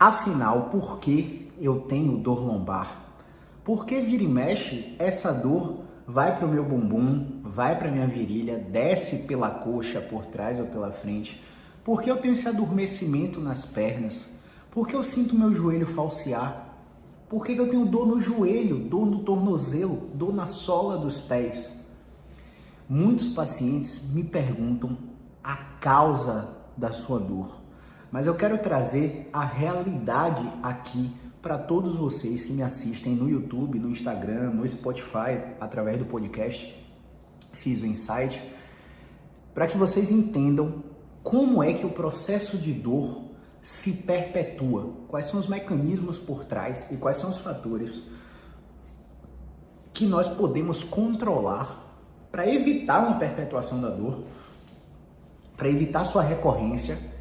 Afinal, por que eu tenho dor lombar? Por que vira e mexe essa dor vai para o meu bumbum, vai para a minha virilha, desce pela coxa, por trás ou pela frente? Por que eu tenho esse adormecimento nas pernas? Por que eu sinto meu joelho falsear? Por que eu tenho dor no joelho, dor no tornozelo, dor na sola dos pés? Muitos pacientes me perguntam a causa da sua dor, mas eu quero trazer a realidade aqui para todos vocês que me assistem no YouTube, no Instagram, no Spotify, através do podcast Fiz o Insight, para que vocês entendam como é que o processo de dor se perpetua, quais são os mecanismos por trás e quais são os fatores que nós podemos controlar para evitar uma perpetuação da dor, para evitar sua recorrência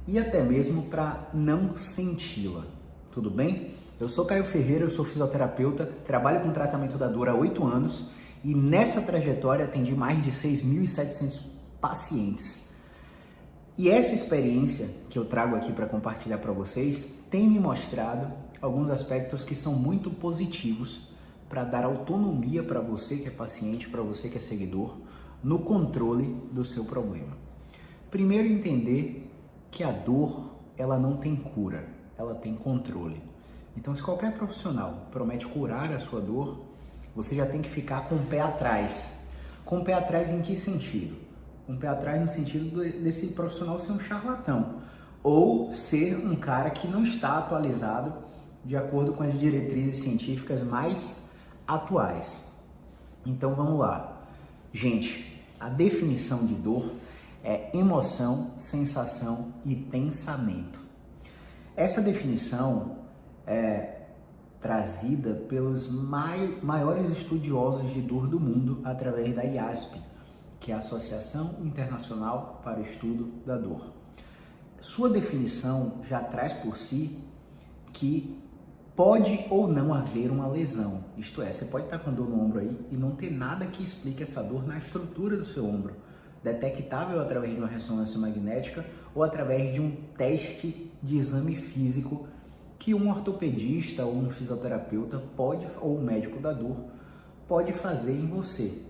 e até mesmo para não senti-la. Tudo bem? Eu sou Caio Ferreira, eu sou fisioterapeuta, trabalho com tratamento da dor há 8 anos e nessa trajetória atendi mais de 6.700 pacientes. E essa experiência que eu trago aqui para compartilhar para vocês tem me mostrado alguns aspectos que são muito positivos para dar autonomia para você que é paciente, para você que é seguidor, no controle do seu problema. Primeiro, entender que a dor, ela não tem cura, ela tem controle. Então, se qualquer profissional promete curar a sua dor, você já tem que ficar com o pé atrás. Com o pé atrás em que sentido? Com o pé atrás no sentido desse profissional ser um charlatão ou ser um cara que não está atualizado de acordo com as diretrizes científicas mais atuais. Então vamos lá. Gente, a definição de dor é emoção, sensação e pensamento. Essa definição é trazida pelos maiores estudiosos de dor do mundo através da IASP, que é a Associação Internacional para o Estudo da Dor. Sua definição já traz por si que pode ou não haver uma lesão, isto é, você pode estar com dor no ombro aí e não ter nada que explique essa dor na estrutura do seu ombro, detectável através de uma ressonância magnética ou através de um teste de exame físico que um ortopedista ou um fisioterapeuta pode, ou um médico da dor, pode fazer em você.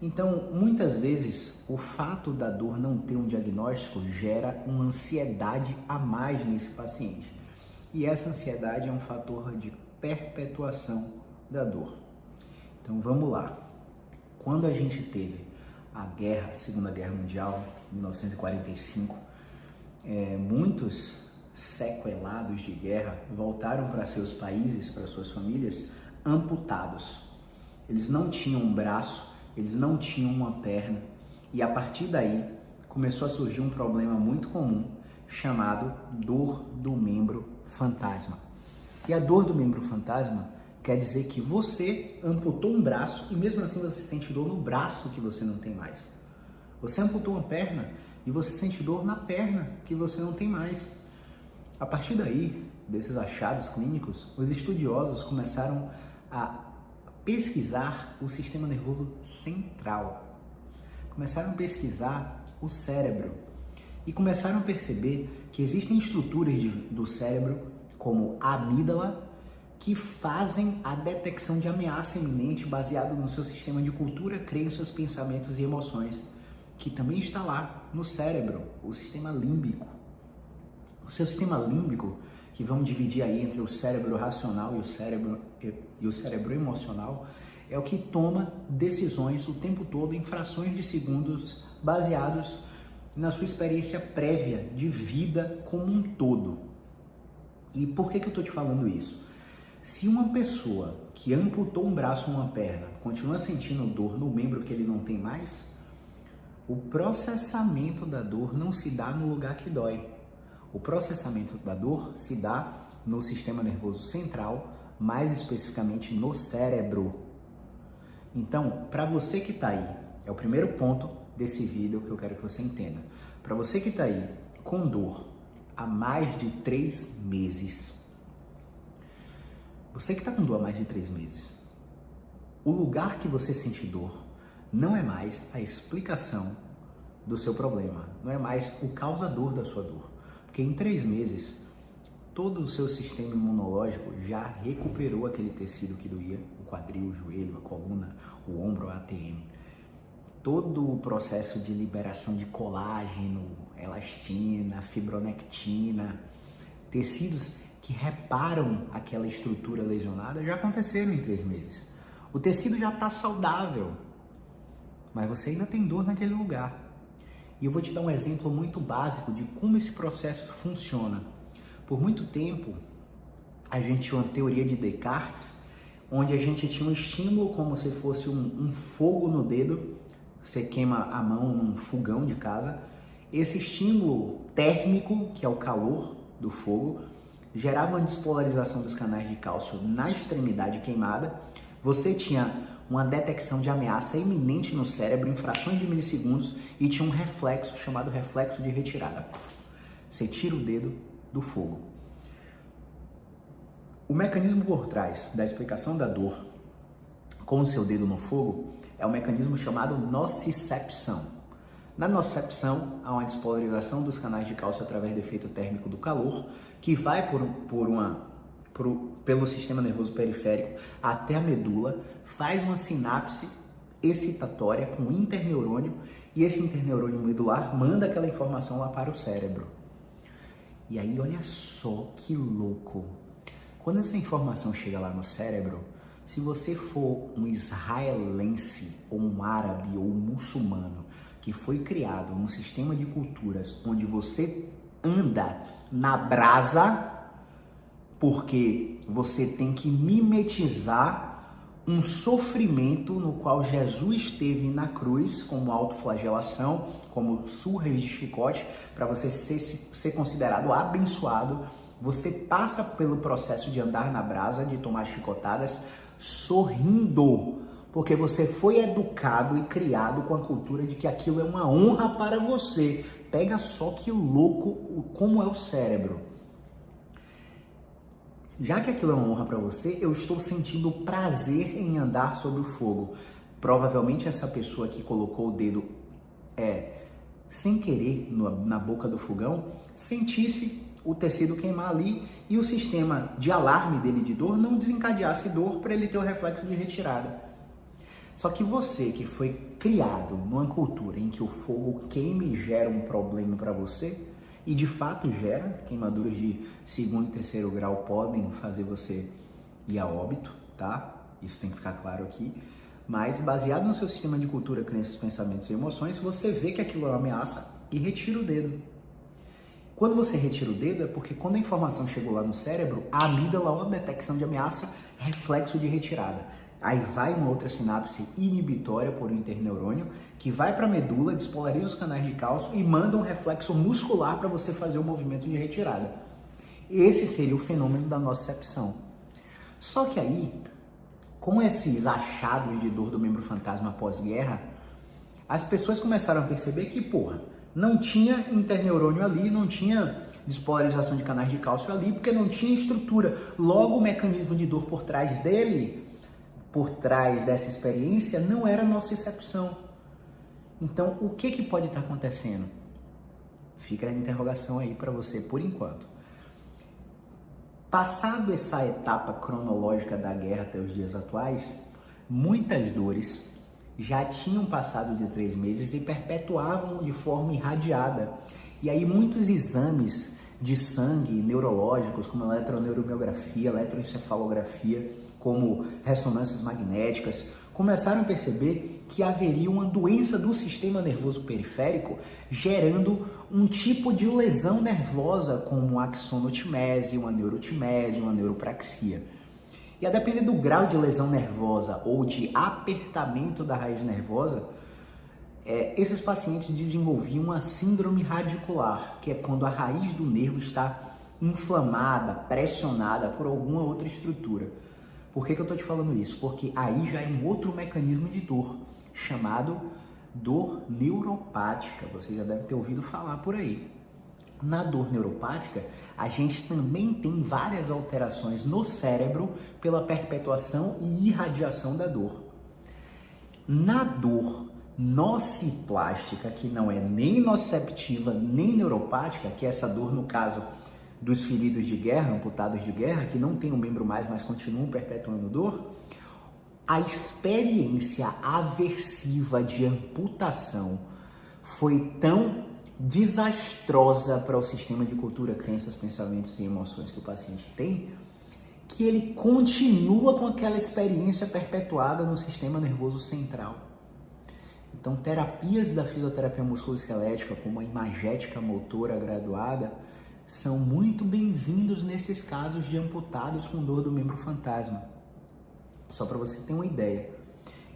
Então, muitas vezes, o fato da dor não ter um diagnóstico gera uma ansiedade a mais nesse paciente. E essa ansiedade é um fator de perpetuação da dor. Então vamos lá. Quando a gente teve a Segunda Guerra Mundial, 1945, muitos sequelados de guerra voltaram para seus países, para suas famílias, amputados. Eles não tinham um braço, eles não tinham uma perna. E a partir daí começou a surgir um problema muito comum chamado dor do membro fantasma. E a dor do membro fantasma quer dizer que você amputou um braço e mesmo assim você sente dor no braço que você não tem mais. Você amputou uma perna e você sente dor na perna que você não tem mais. A partir daí, desses achados clínicos, os estudiosos começaram a pesquisar o sistema nervoso central. Começaram a pesquisar o cérebro. E começaram a perceber que existem estruturas do cérebro, como a amígdala, que fazem a detecção de ameaça iminente baseado no seu sistema de cultura, crenças, pensamentos e emoções, que também está lá no cérebro, o sistema límbico. O seu sistema límbico, que vamos dividir aí entre o cérebro racional e o cérebro emocional, é o que toma decisões o tempo todo em frações de segundos baseados na sua experiência prévia de vida como um todo. E por que eu estou te falando isso? Se uma pessoa que amputou um braço ou uma perna continua sentindo dor no membro que ele não tem mais, o processamento da dor não se dá no lugar que dói. O processamento da dor se dá no sistema nervoso central, mais especificamente no cérebro. Então, para você que está aí, é o primeiro ponto desse vídeo que eu quero que você entenda. Para você que está aí com dor há mais de 3 meses, você que está com dor há mais de 3 meses, o lugar que você sente dor não é mais a explicação do seu problema, não é mais o causador da sua dor. Porque em 3 meses, todo o seu sistema imunológico já recuperou aquele tecido que doía, o quadril, o joelho, a coluna, o ombro, a ATM. Todo o processo de liberação de colágeno, elastina, fibronectina, tecidos que reparam aquela estrutura lesionada já aconteceram em 3 meses. O tecido já está saudável, mas você ainda tem dor naquele lugar. E eu vou te dar um exemplo muito básico de como esse processo funciona. Por muito tempo, a gente tinha uma teoria de Descartes, onde a gente tinha um estímulo como se fosse um fogo no dedo, você queima a mão num fogão de casa. Esse estímulo térmico, que é o calor do fogo, gerava uma despolarização dos canais de cálcio na extremidade queimada. Você tinha uma detecção de ameaça iminente no cérebro em frações de milissegundos e tinha um reflexo chamado reflexo de retirada. Você tira o dedo do fogo. O mecanismo por trás da explicação da dor com o seu dedo no fogo é um mecanismo chamado nocicepção. Na nocicepção, há uma despolarização dos canais de cálcio através do efeito térmico do calor, que vai pelo sistema nervoso periférico até a medula, faz uma sinapse excitatória com o interneurônio, e esse interneurônio medular manda aquela informação lá para o cérebro. E aí, olha só que louco! Quando essa informação chega lá no cérebro, se você for um israelense, ou um árabe, ou um muçulmano, que foi criado num sistema de culturas onde você anda na brasa, porque você tem que mimetizar um sofrimento no qual Jesus teve na cruz, como autoflagelação, como surras de chicote, para você ser considerado abençoado. Você passa pelo processo de andar na brasa, de tomar chicotadas, sorrindo, porque você foi educado e criado com a cultura de que aquilo é uma honra para você. Pega só que louco como é o cérebro. Já que aquilo é uma honra para você, eu estou sentindo prazer em andar sobre o fogo. Provavelmente essa pessoa que colocou o dedo sem querer na boca do fogão, sentisse o tecido queimar ali e o sistema de alarme dele de dor não desencadeasse dor para ele ter o reflexo de retirada. Só que você que foi criado numa cultura em que o fogo queima e gera um problema para você, e de fato gera, queimaduras de 2º e 3º grau podem fazer você ir a óbito, tá? Isso tem que ficar claro aqui. Mas baseado no seu sistema de cultura, crenças, pensamentos e emoções, você vê que aquilo é uma ameaça e retira o dedo. Quando você retira o dedo é porque quando a informação chegou lá no cérebro, a amígdala, uma detecção de ameaça, reflexo de retirada. Aí vai uma outra sinapse inibitória por um interneurônio, que vai para a medula, despolariza os canais de cálcio e manda um reflexo muscular para você fazer o movimento de retirada. Esse seria o fenômeno da nocicepção. Só que aí, com esses achados de dor do membro fantasma pós-guerra, as pessoas começaram a perceber que, não tinha interneurônio ali, não tinha despolarização de canais de cálcio ali, porque não tinha estrutura. Logo, o mecanismo de dor por trás dele, por trás dessa experiência, não era nocicepção. Então, o que pode estar acontecendo? Fica a interrogação aí para você por enquanto. Passado essa etapa cronológica da guerra até os dias atuais, muitas dores já tinham passado de 3 meses e perpetuavam de forma irradiada. E aí muitos exames de sangue neurológicos, como eletroneuromiografia, eletroencefalografia, como ressonâncias magnéticas, começaram a perceber que haveria uma doença do sistema nervoso periférico gerando um tipo de lesão nervosa, como uma axonotimese, uma neurotimese, uma neuropraxia. E a depender do grau de lesão nervosa ou de apertamento da raiz nervosa, esses pacientes desenvolviam uma síndrome radicular, que é quando a raiz do nervo está inflamada, pressionada por alguma outra estrutura. Por que eu estou te falando isso? Porque aí já é um outro mecanismo de dor, chamado dor neuropática. Você já deve ter ouvido falar por aí. Na dor neuropática, a gente também tem várias alterações no cérebro pela perpetuação e irradiação da dor. Na dor nociplástica, que não é nem nociceptiva nem neuropática, que é essa dor, no caso, dos feridos de guerra, amputados de guerra, que não têm um membro mais, mas continuam perpetuando dor, a experiência aversiva de amputação foi tão desastrosa para o sistema de cultura, crenças, pensamentos e emoções que o paciente tem, que ele continua com aquela experiência perpetuada no sistema nervoso central. Então, terapias da fisioterapia musculoesquelética, como a imagética motora graduada, são muito bem-vindos nesses casos de amputados com dor do membro fantasma. Só para você ter uma ideia.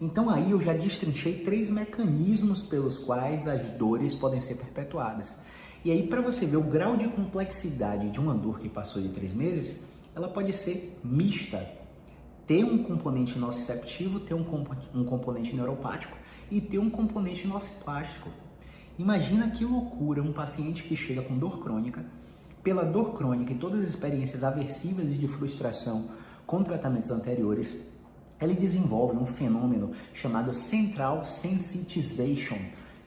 Então aí eu já destrinchei 3 mecanismos pelos quais as dores podem ser perpetuadas. E aí, para você ver o grau de complexidade de uma dor que passou de 3 meses, ela pode ser mista. Ter um componente nociceptivo, ter um componente neuropático e ter um componente nociplástico. Imagina que loucura um paciente que chega com dor crônica, pela dor crônica e todas as experiências aversivas e de frustração com tratamentos anteriores, ele desenvolve um fenômeno chamado Central Sensitization,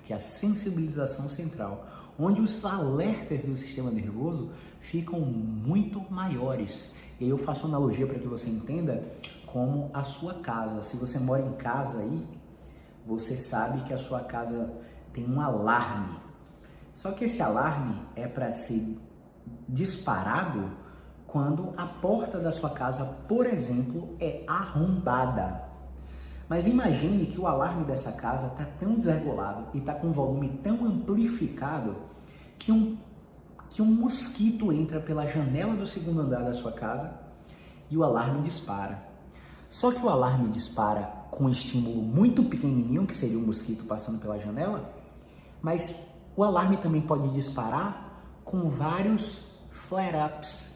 que é a sensibilização central, onde os alertas do sistema nervoso ficam muito maiores. E aí eu faço uma analogia para que você entenda como a sua casa. Se você mora em casa aí, você sabe que a sua casa tem um alarme. Só que esse alarme é para ser disparado quando a porta da sua casa, por exemplo, é arrombada. Mas imagine que o alarme dessa casa está tão desregulado e está com um volume tão amplificado que um mosquito entra pela janela do segundo andar da sua casa e o alarme dispara. Só que o alarme dispara com um estímulo muito pequenininho, que seria um mosquito passando pela janela, mas o alarme também pode disparar com vários flare-ups.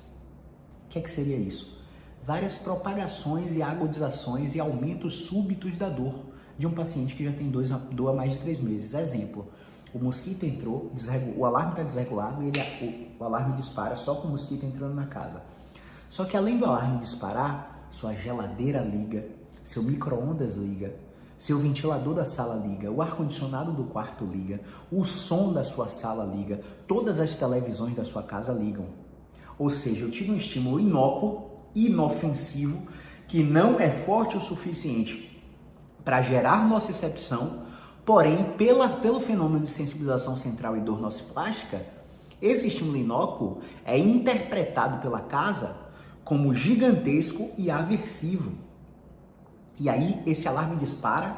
O que seria isso? Várias propagações e agudizações e aumentos súbitos da dor de um paciente que já tem dor há mais de 3 meses. Exemplo, o mosquito entrou, o alarme está desregulado e o alarme dispara só com o mosquito entrando na casa. Só que além do alarme disparar, sua geladeira liga, seu micro-ondas liga, seu ventilador da sala liga, o ar-condicionado do quarto liga, o som da sua sala liga, todas as televisões da sua casa ligam. Ou seja, eu tive um estímulo inócuo, inofensivo, que não é forte o suficiente para gerar nocicepção, porém, pelo fenômeno de sensibilização central e dor nociplástica, esse estímulo inócuo é interpretado pela casa como gigantesco e aversivo. E aí, esse alarme dispara,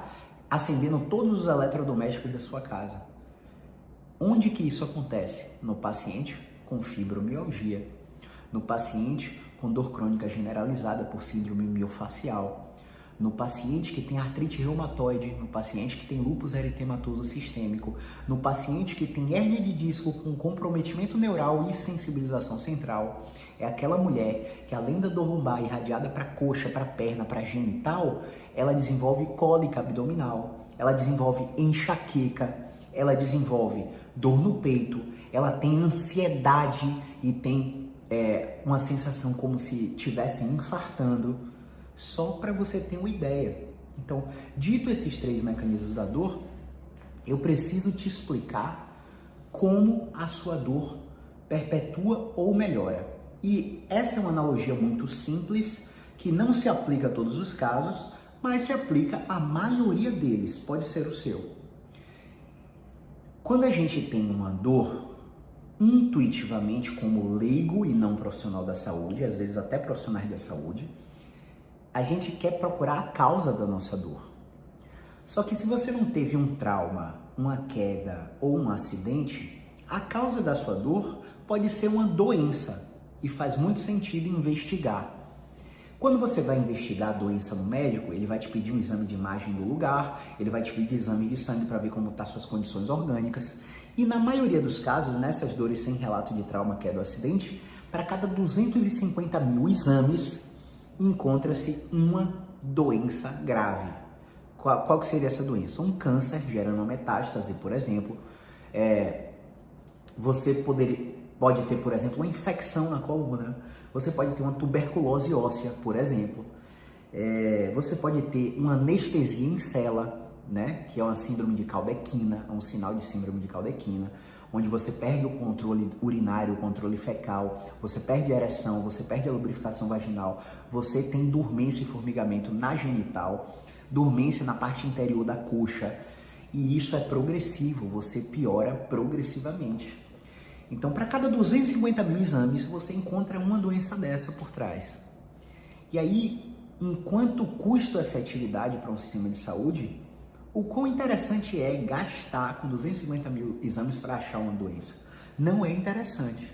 acendendo todos os eletrodomésticos da sua casa. Onde que isso acontece? No paciente com fibromialgia, no paciente com dor crônica generalizada por síndrome miofascial, no paciente que tem artrite reumatoide, no paciente que tem lúpus eritematoso sistêmico, no paciente que tem hérnia de disco com comprometimento neural e sensibilização central. É aquela mulher que, além da dor lombar irradiada para coxa, para perna, para genital, ela desenvolve cólica abdominal, ela desenvolve enxaqueca, ela desenvolve dor no peito, ela tem ansiedade e tem uma sensação como se estivesse infartando, só para você ter uma ideia. Então, dito esses 3 mecanismos da dor, eu preciso te explicar como a sua dor perpetua ou melhora. E essa é uma analogia muito simples, que não se aplica a todos os casos, mas se aplica à maioria deles, pode ser o seu. Quando a gente tem uma dor, intuitivamente, como leigo e não profissional da saúde, às vezes até profissionais da saúde, a gente quer procurar a causa da nossa dor. Só que se você não teve um trauma, uma queda ou um acidente, a causa da sua dor pode ser uma doença e faz muito sentido investigar. Quando você vai investigar a doença no médico, ele vai te pedir um exame de imagem do lugar, ele vai te pedir exame de sangue para ver como estão suas condições orgânicas. E na maioria dos casos, nessas dores sem relato de trauma, queda ou acidente, para cada 250 mil exames, encontra-se uma doença grave. Qual que seria essa doença? Um câncer gerando uma metástase, por exemplo. Você pode ter, por exemplo, uma infecção na coluna. Você pode ter uma tuberculose óssea, por exemplo. Você pode ter uma anestesia em cela, né? Que é uma síndrome de Caldequina, é um sinal de síndrome de Caldequina. onde você perde o controle urinário, o controle fecal, você perde a ereção, você perde a lubrificação vaginal, você tem dormência e formigamento na genital, dormência na parte interior da coxa, e isso é progressivo, você piora progressivamente. Então, para cada 250 mil exames, você encontra uma doença dessa por trás. E aí, enquanto custo-efetividade para um sistema de saúde, o quão interessante é gastar com 250 mil exames para achar uma doença? Não é interessante.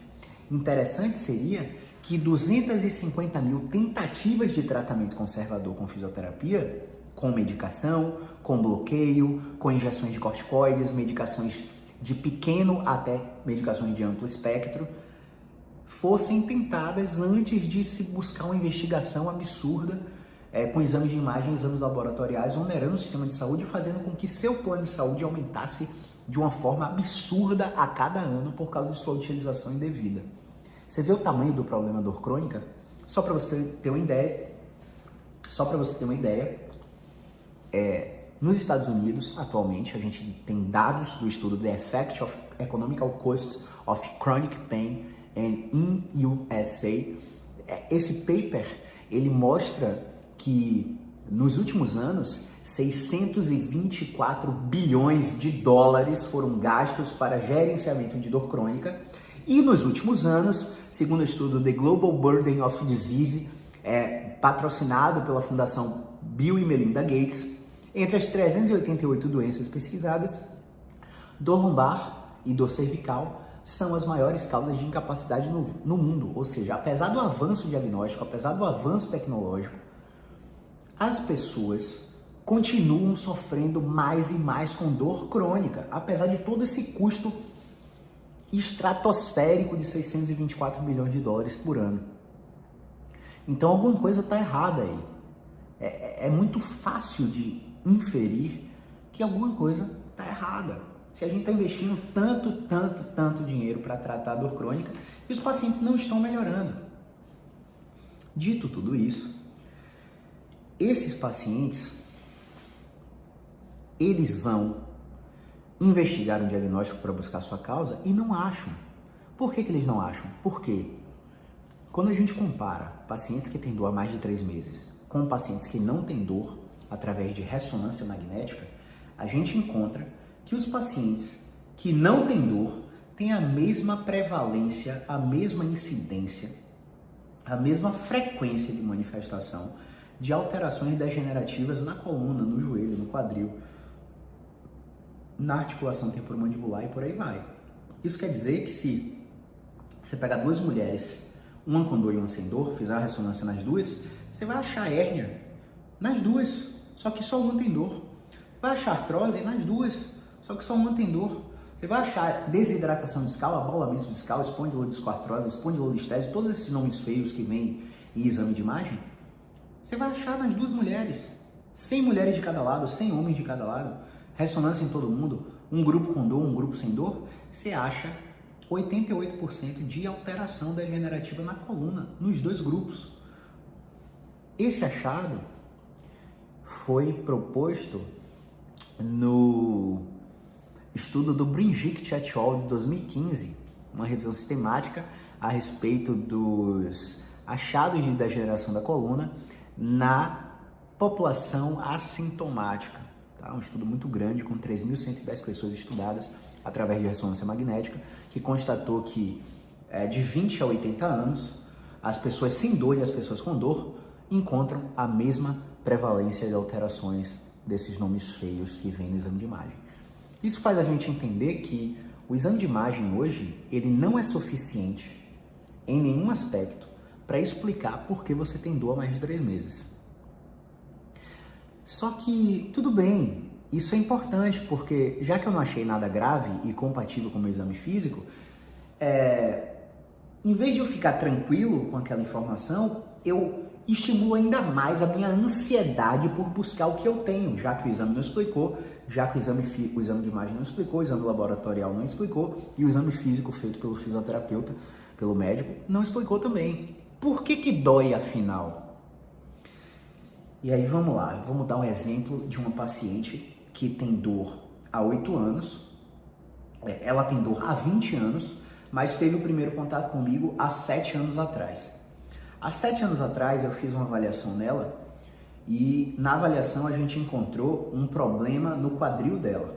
Interessante seria que 250 mil tentativas de tratamento conservador com fisioterapia, com medicação, com bloqueio, com injeções de corticoides, medicações de pequeno até medicações de amplo espectro, fossem tentadas antes de se buscar uma investigação absurda com exames de imagem, exames laboratoriais, onerando o sistema de saúde e fazendo com que seu plano de saúde aumentasse de uma forma absurda a cada ano por causa de sua utilização indevida. Você vê o tamanho do problema da dor crônica? Só para você ter uma ideia, nos Estados Unidos, atualmente, a gente tem dados do estudo The Effect of Economical Costs of Chronic Pain in USA. Esse paper, ele mostra que nos últimos anos, 624 bilhões de dólares foram gastos para gerenciamento de dor crônica. E nos últimos anos, segundo o estudo The Global Burden of Disease, patrocinado pela Fundação Bill e Melinda Gates, entre as 388 doenças pesquisadas, dor lombar e dor cervical são as maiores causas de incapacidade no mundo. Ou seja, apesar do avanço diagnóstico, apesar do avanço tecnológico, as pessoas continuam sofrendo mais e mais com dor crônica, apesar de todo esse custo estratosférico de 624 bilhões de dólares por ano. Então alguma coisa está errada aí. É muito fácil de inferir que alguma coisa está errada. Se a gente está investindo tanto dinheiro para tratar a dor crônica e os pacientes não estão melhorando. Dito tudo isso, esses pacientes, eles vão investigar um diagnóstico para buscar sua causa e não acham. Por que eles não acham? Porque quando a gente compara pacientes que têm dor há mais de 3 meses com pacientes que não têm dor através de ressonância magnética, a gente encontra que os pacientes que não têm dor têm a mesma prevalência, a mesma incidência, a mesma frequência de manifestação de alterações degenerativas na coluna, no joelho, no quadril, na articulação temporomandibular e por aí vai. Isso quer dizer que se você pegar 2 mulheres, uma com dor e uma sem dor, fizer a ressonância nas duas, você vai achar hérnia nas duas, só que só uma tem dor. Vai achar artrose nas duas, só que só uma tem dor. Você vai achar desidratação discal, abaulamento discal, espondilodiscoartrose, espondilolistese, todos esses nomes feios que vêm em exame de imagem, você vai achar nas 2 mulheres. 100 mulheres de cada lado, 100 homens de cada lado, ressonância em todo mundo, um grupo com dor, um grupo sem dor, você acha 88% de alteração degenerativa na coluna, nos 2 grupos. Esse achado foi proposto no estudo do Brinjic et al. De 2015, uma revisão sistemática a respeito dos achados de degeneração da coluna na população assintomática. Tá? Um estudo muito grande, com 3.110 pessoas estudadas através de ressonância magnética, que constatou que de 20 a 80 anos, as pessoas sem dor e as pessoas com dor encontram a mesma prevalência de alterações desses nomes feios que vem no exame de imagem. Isso faz a gente entender que o exame de imagem hoje, ele não é suficiente em nenhum aspecto para explicar por que você tem dor há mais de 3 meses. Só que, tudo bem, isso é importante, porque já que eu não achei nada grave e compatível com o meu exame físico, em vez de eu ficar tranquilo com aquela informação, eu estimulo ainda mais a minha ansiedade por buscar o que eu tenho, já que o exame não explicou, já que o exame de imagem não explicou, o exame laboratorial não explicou e o exame físico feito pelo fisioterapeuta, pelo médico, não explicou também. Por que dói afinal? E aí vamos lá, vamos dar um exemplo de uma paciente que tem dor há 8 anos Ela tem dor há 20 anos, mas teve o primeiro contato comigo há 7 anos atrás. Há 7 anos atrás eu fiz uma avaliação nela e na avaliação a gente encontrou um problema no quadril dela.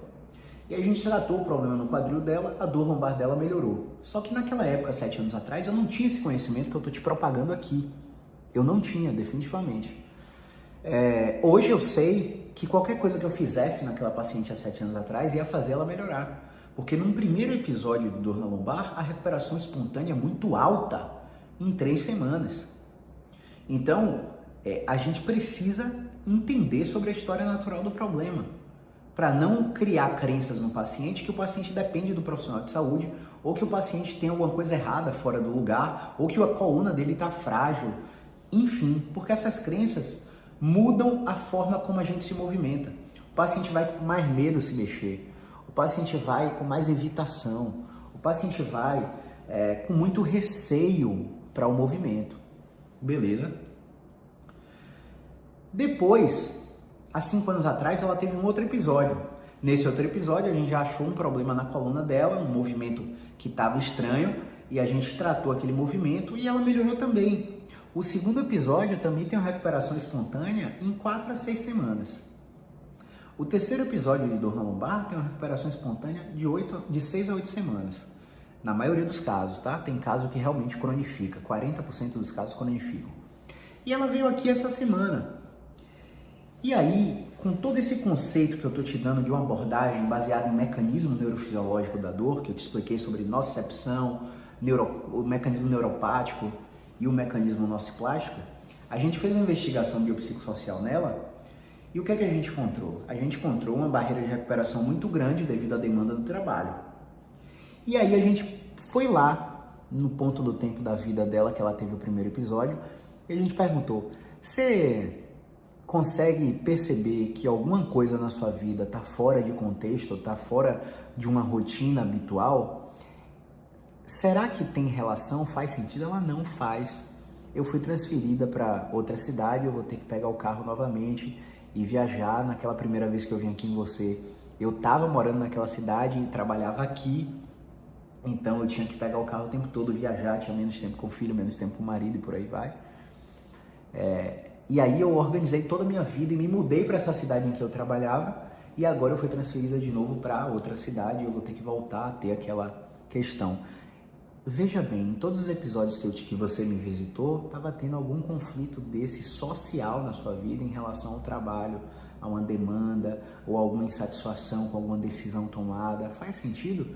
E a gente tratou o problema no quadril dela, a dor lombar dela melhorou. Só que naquela época, 7 anos atrás, eu não tinha esse conhecimento que eu estou te propagando aqui. Eu não tinha, definitivamente. Hoje eu sei que qualquer coisa que eu fizesse naquela paciente há 7 anos atrás ia fazer ela melhorar. Porque num primeiro episódio de dor na lombar, a recuperação espontânea é muito alta em 3 semanas. Então, a gente precisa entender sobre a história natural do problema, para não criar crenças no paciente que o paciente depende do profissional de saúde, ou que o paciente tem alguma coisa errada fora do lugar, ou que a coluna dele está frágil, enfim, porque essas crenças mudam a forma como a gente se movimenta. O paciente vai com mais medo se mexer, o paciente vai com mais evitação, o paciente vai com muito receio para o movimento. Beleza? Depois, há 5 anos atrás, ela teve um outro episódio. Nesse outro episódio, a gente já achou um problema na coluna dela, um movimento que estava estranho, e a gente tratou aquele movimento e ela melhorou também. O segundo episódio também tem uma recuperação espontânea em 4 a 6 semanas. O terceiro episódio de dor na lombar tem uma recuperação espontânea de 6 a 8 semanas. Na maioria dos casos, tá? Tem caso que realmente cronifica, 40% dos casos cronificam. E ela veio aqui essa semana. E aí, com todo esse conceito que eu estou te dando de uma abordagem baseada em mecanismo neurofisiológico da dor, que eu te expliquei sobre nocicepção, o mecanismo neuropático e o mecanismo nociplástico, a gente fez uma investigação biopsicossocial nela e o que é que a gente encontrou? A gente encontrou uma barreira de recuperação muito grande devido à demanda do trabalho. E aí a gente foi lá, no ponto do tempo da vida dela, que ela teve o primeiro episódio, e a gente perguntou, você consegue perceber que alguma coisa na sua vida está fora de contexto, está fora de uma rotina habitual? Será que tem relação? Faz sentido? Ela não faz. Eu fui transferida para outra cidade, eu vou ter que pegar o carro novamente e viajar. Naquela primeira vez que eu vim aqui em você, eu estava morando naquela cidade e trabalhava aqui, então eu tinha que pegar o carro o tempo todo, viajar, tinha menos tempo com o filho, menos tempo com o marido e por aí vai. E aí eu organizei toda a minha vida e me mudei para essa cidade em que eu trabalhava e agora eu fui transferida de novo para outra cidade e eu vou ter que voltar a ter aquela questão. Veja bem, em todos os episódios que você me visitou, estava tendo algum conflito desse social na sua vida em relação ao trabalho, a uma demanda ou alguma insatisfação com alguma decisão tomada. Faz sentido?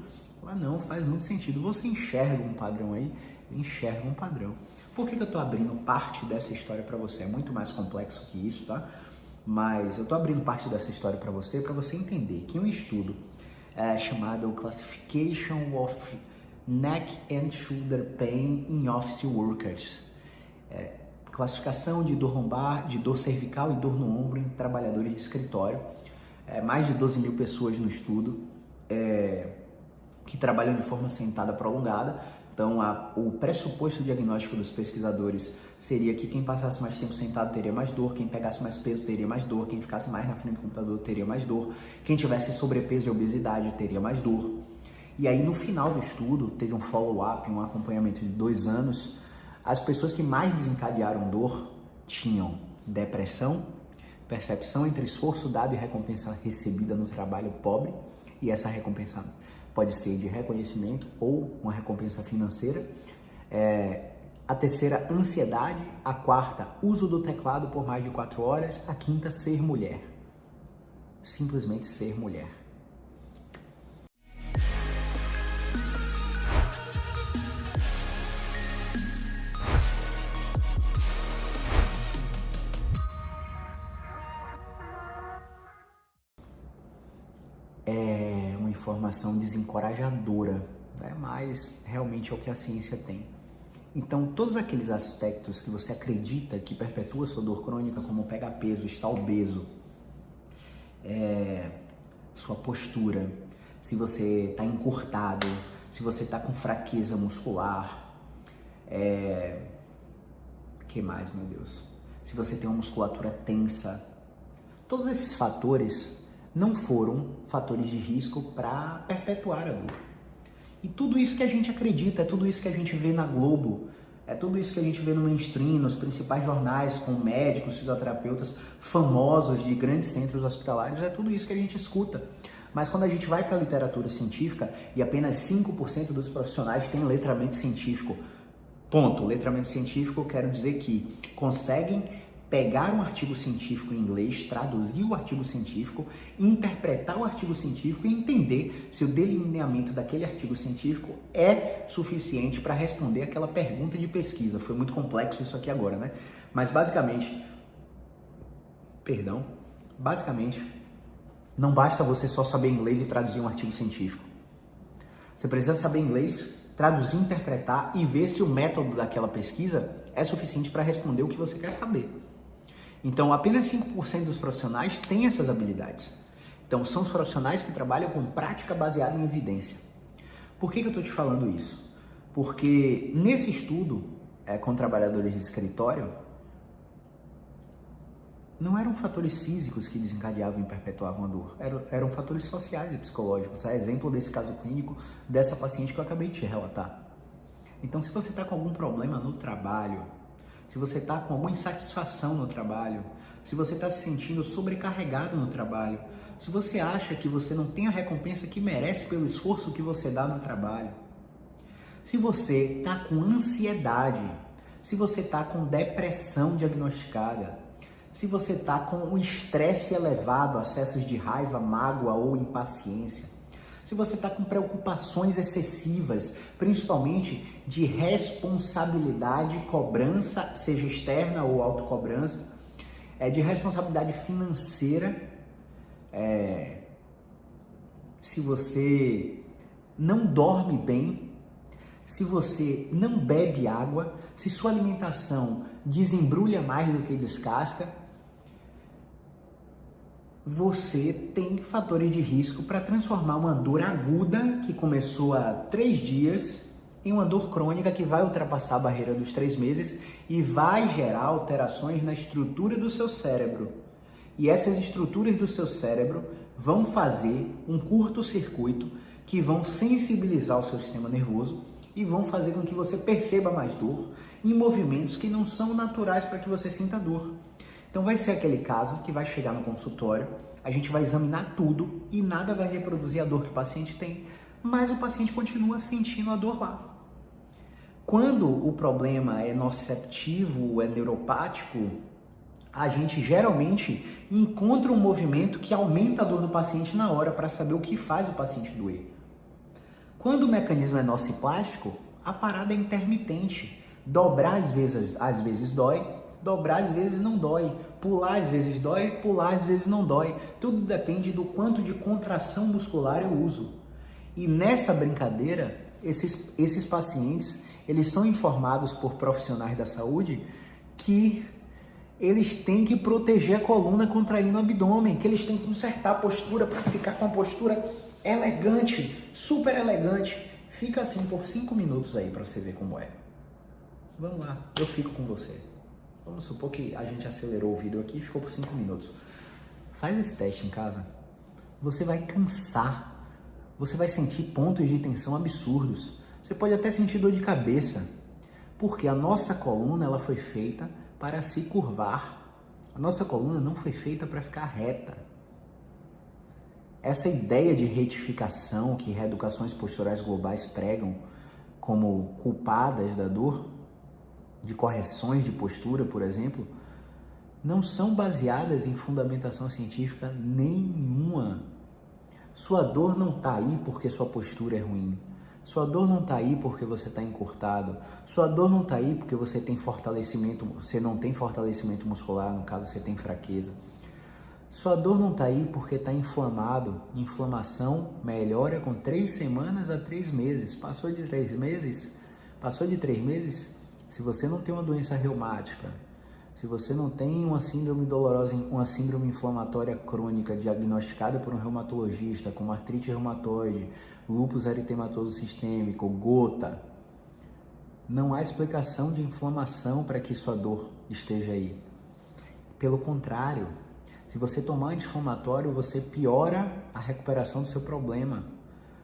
Não, faz muito sentido. Você enxerga um padrão aí? Eu enxergo um padrão. Por que eu estou abrindo parte dessa história para você? É muito mais complexo que isso, tá? Mas eu estou abrindo parte dessa história para você entender que um estudo chamado Classification of Neck and Shoulder Pain in Office Workers, classificação de dor lombar, de dor cervical e dor no ombro em trabalhadores de escritório, mais de 12 mil pessoas no estudo, que trabalham de forma sentada prolongada. Então, o pressuposto diagnóstico dos pesquisadores seria que quem passasse mais tempo sentado teria mais dor, quem pegasse mais peso teria mais dor, quem ficasse mais na frente do computador teria mais dor, quem tivesse sobrepeso e obesidade teria mais dor. E aí, no final do estudo, teve um follow-up, um acompanhamento de 2 anos. As pessoas que mais desencadearam dor tinham depressão, percepção entre esforço dado e recompensa recebida no trabalho pobre, e essa recompensa pode ser de reconhecimento ou uma recompensa financeira. A terceira, ansiedade. A quarta, uso do teclado por mais de 4 horas. A quinta, ser mulher. Simplesmente ser mulher. É uma informação desencorajadora, né? Mas realmente é o que a ciência tem. Então, todos aqueles aspectos que você acredita que perpetua sua dor crônica, como pegar peso, estar obeso, sua postura, se você está encurtado, se você está com fraqueza muscular, que mais, meu Deus? Se você tem uma musculatura tensa, todos esses fatores não foram fatores de risco para perpetuar a dor. E tudo isso que a gente acredita, é tudo isso que a gente vê na Globo, é tudo isso que a gente vê no mainstream, nos principais jornais, com médicos, fisioterapeutas famosos de grandes centros hospitalares, é tudo isso que a gente escuta. Mas quando a gente vai para a literatura científica e apenas 5% dos profissionais têm letramento científico, ponto, letramento científico, quero dizer que conseguem pegar um artigo científico em inglês, traduzir o artigo científico, interpretar o artigo científico e entender se o delineamento daquele artigo científico é suficiente para responder aquela pergunta de pesquisa. Foi muito complexo isso aqui agora, né? Mas basicamente, não basta você só saber inglês e traduzir um artigo científico. Você precisa saber inglês, traduzir, interpretar e ver se o método daquela pesquisa é suficiente para responder o que você quer saber. Então, apenas 5% dos profissionais têm essas habilidades. Então, são os profissionais que trabalham com prática baseada em evidência. Por que eu estou te falando isso? Porque nesse estudo com trabalhadores de escritório, não eram fatores físicos que desencadeavam e perpetuavam a dor, eram fatores sociais e psicológicos. A exemplo desse caso clínico dessa paciente que eu acabei de te relatar. Então, se você está com algum problema no trabalho, se você está com alguma insatisfação no trabalho, se você está se sentindo sobrecarregado no trabalho, se você acha que você não tem a recompensa que merece pelo esforço que você dá no trabalho, se você está com ansiedade, se você está com depressão diagnosticada, se você está com um estresse elevado, acessos de raiva, mágoa ou impaciência, se você está com preocupações excessivas, principalmente de responsabilidade, cobrança, seja externa ou autocobrança, de responsabilidade financeira, se você não dorme bem, se você não bebe água, se sua alimentação desembrulha mais do que descasca, você tem fatores de risco para transformar uma dor aguda, que começou há 3 dias, em uma dor crônica que vai ultrapassar a barreira dos 3 meses e vai gerar alterações na estrutura do seu cérebro. E essas estruturas do seu cérebro vão fazer um curto-circuito que vão sensibilizar o seu sistema nervoso e vão fazer com que você perceba mais dor em movimentos que não são naturais para que você sinta dor. Então vai ser aquele caso que vai chegar no consultório, a gente vai examinar tudo e nada vai reproduzir a dor que o paciente tem, mas o paciente continua sentindo a dor lá. Quando o problema é nociceptivo, é neuropático, a gente geralmente encontra um movimento que aumenta a dor do paciente na hora para saber o que faz o paciente doer. Quando o mecanismo é nociplástico, a parada é intermitente. Dobrar às vezes dói, dobrar às vezes não dói, pular às vezes dói, pular às vezes não dói. Tudo depende do quanto de contração muscular eu uso. E nessa brincadeira, esses pacientes, eles são informados por profissionais da saúde que eles têm que proteger a coluna contraindo o abdômen, que eles têm que consertar a postura para ficar com a postura elegante, super elegante. Fica assim por 5 minutos aí para você ver como é. Vamos lá, eu fico com você. Vamos supor que a gente acelerou o vídeo aqui e ficou por 5 minutos. Faz esse teste em casa. Você vai cansar. Você vai sentir pontos de tensão absurdos. Você pode até sentir dor de cabeça. Porque a nossa coluna ela foi feita para se curvar. A nossa coluna não foi feita para ficar reta. Essa ideia de retificação que reeducações posturais globais pregam como culpadas da dor, de correções de postura, por exemplo, não são baseadas em fundamentação científica nenhuma. Sua dor não está aí porque sua postura é ruim. Sua dor não está aí porque você está encurtado. Sua dor não está aí porque você não tem fortalecimento muscular, no caso você tem fraqueza. Sua dor não está aí porque está inflamado. Inflamação melhora com 3 semanas a 3 meses. Passou de 3 meses? Se você não tem uma doença reumática, se você não tem uma síndrome dolorosa, uma síndrome inflamatória crônica diagnosticada por um reumatologista, como artrite reumatoide, lúpus eritematoso sistêmico, gota, não há explicação de inflamação para que sua dor esteja aí. Pelo contrário, Se você tomar anti-inflamatório, você piora a recuperação do seu problema.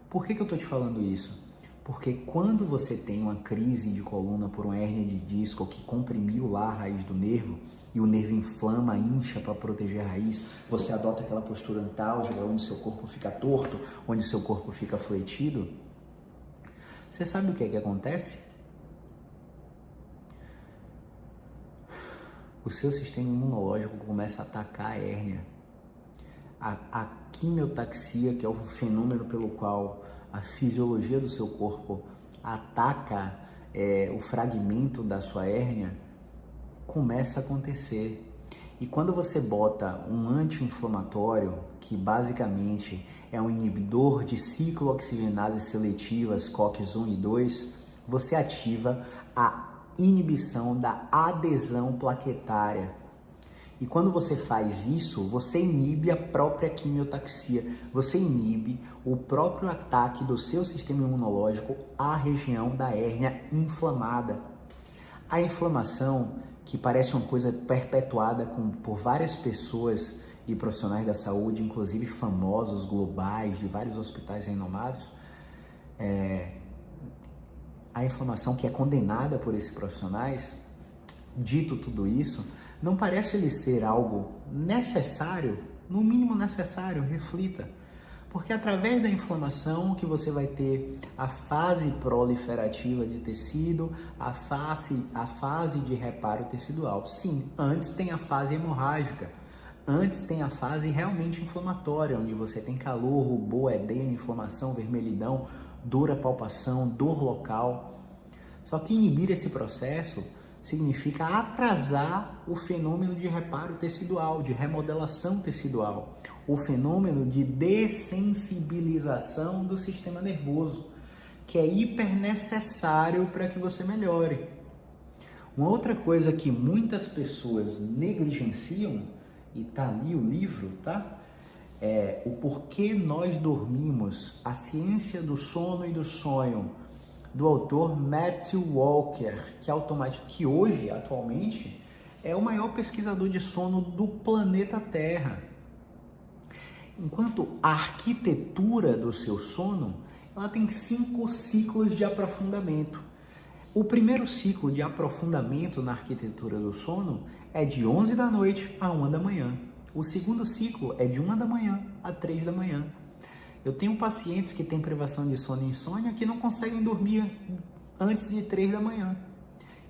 Por que eu estou te falando isso? Porque quando você tem uma crise de coluna por uma hérnia de disco que comprimiu lá a raiz do nervo e o nervo inflama, incha para proteger a raiz, você adota aquela postura antálgica onde seu corpo fica torto, onde seu corpo fica fletido. Você sabe o que é que acontece? O seu sistema imunológico começa a atacar a hérnia. A quimiotaxia, que é o fenômeno pelo qual a fisiologia do seu corpo ataca o fragmento da sua hérnia, começa a acontecer. E quando você bota um anti-inflamatório, que basicamente é um inibidor de ciclooxigenases seletivas, COX-1 e 2, você ativa a inibição da adesão plaquetária. E quando você faz isso, você inibe a própria quimiotaxia, você inibe o próprio ataque do seu sistema imunológico à região da hérnia inflamada. A inflamação, que parece uma coisa perpetuada por várias pessoas e profissionais da saúde, inclusive famosos, globais, de vários hospitais renomados, a inflamação que é condenada por esses profissionais, dito tudo isso, não parece lhe ser algo necessário, no mínimo necessário, reflita. Porque através da inflamação que você vai ter a fase proliferativa de tecido, a fase de reparo tecidual. Sim, antes tem a fase hemorrágica, antes tem a fase realmente inflamatória, onde você tem calor, rubor, edema, inflamação, vermelhidão, dor à palpação, dor local. Só que inibir esse processo significa atrasar o fenômeno de reparo tecidual, de remodelação tecidual, o fenômeno de dessensibilização do sistema nervoso, que é hiper necessário para que você melhore. Uma outra coisa que muitas pessoas negligenciam, e tá ali o livro, tá? É o porquê nós dormimos, a ciência do sono e do sonho, do autor Matthew Walker, que hoje, atualmente, é o maior pesquisador de sono do planeta Terra. Enquanto a arquitetura do seu sono, ela tem 5 ciclos de aprofundamento. O primeiro ciclo de aprofundamento na arquitetura do sono é de 11 da noite a 1 da manhã. O segundo ciclo é de 1 da manhã a 3 da manhã. Eu tenho pacientes que têm privação de sono e insônia que não conseguem dormir antes de 3 da manhã.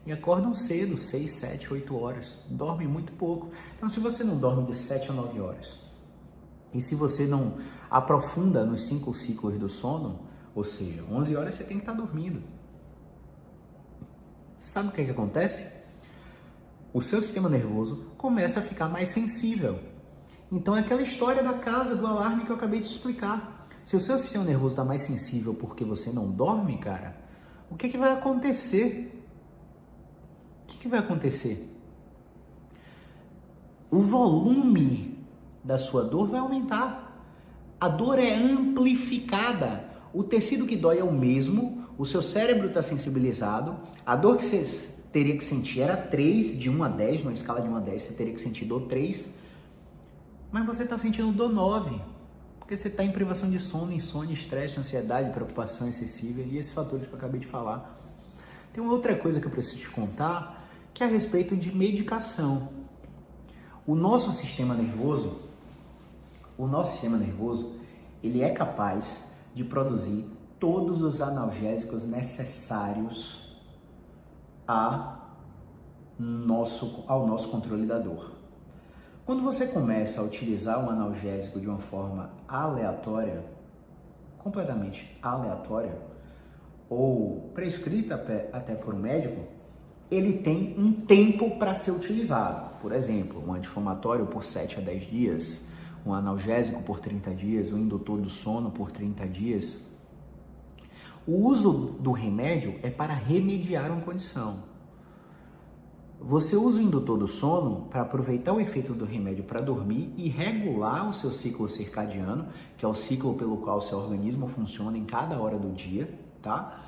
E acordam cedo, 6, 7, 8 horas. Dormem muito pouco. Então, se você não dorme de 7 a 9 horas, e se você não aprofunda nos 5 ciclos do sono, ou seja, 11 horas você tem que estar dormindo. Sabe o que acontece? O seu sistema nervoso começa a ficar mais sensível. Então, é aquela história da casa, do alarme que eu acabei de explicar. Se o seu sistema nervoso está mais sensível porque você não dorme, cara, o que vai acontecer? O que vai acontecer? O volume da sua dor vai aumentar. A dor é amplificada. O tecido que dói é o mesmo, o seu cérebro está sensibilizado. A dor que você teria que sentir era 3, de 1 a 10, numa escala de 1 a 10 você teria que sentir dor 3, mas você está sentindo dor 9. Porque você está em privação de sono, insônia, estresse, ansiedade, preocupação excessiva e esses fatores que eu acabei de falar. Tem uma outra coisa que eu preciso te contar, que é a respeito de medicação. O nosso sistema nervoso, ele é capaz de produzir todos os analgésicos necessários ao nosso controle da dor. Quando você começa a utilizar um analgésico de uma forma aleatória, completamente aleatória, ou prescrita até por um médico, ele tem um tempo para ser utilizado. Por exemplo, um anti-inflamatório por 7 a 10 dias, um analgésico por 30 dias, um indutor do sono por 30 dias. O uso do remédio é para remediar uma condição. Você usa o indutor do sono para aproveitar o efeito do remédio para dormir e regular o seu ciclo circadiano, que é o ciclo pelo qual o seu organismo funciona em cada hora do dia, tá?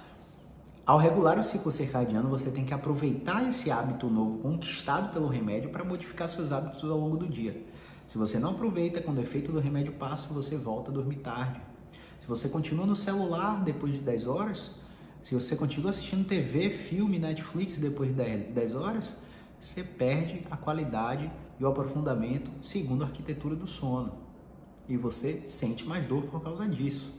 Ao regular o ciclo circadiano, você tem que aproveitar esse hábito novo conquistado pelo remédio para modificar seus hábitos ao longo do dia. Se você não aproveita, quando o efeito do remédio passa, você volta a dormir tarde. Se você continua no celular depois de 10 horas, se você continua assistindo TV, filme, Netflix depois de 10 horas, você perde a qualidade e o aprofundamento segundo a arquitetura do sono. E você sente mais dor por causa disso.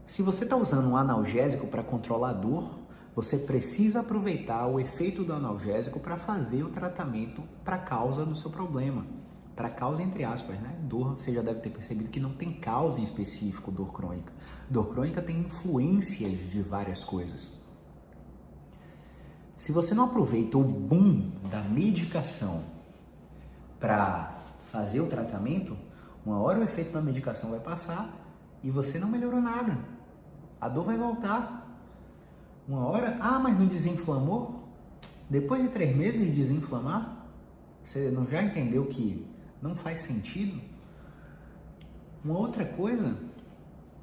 Se você está usando um analgésico para controlar a dor, você precisa aproveitar o efeito do analgésico para fazer o tratamento para a causa do seu problema. Para a causa, entre aspas, né? Dor, você já deve ter percebido que não tem causa em específico dor crônica. Dor crônica tem influências de várias coisas. Se você não aproveita o boom da medicação para fazer o tratamento, uma hora o efeito da medicação vai passar e você não melhorou nada. A dor vai voltar. Uma hora, mas não desinflamou? Depois de 3 meses de desinflamar, você não já entendeu que não faz sentido? Uma outra coisa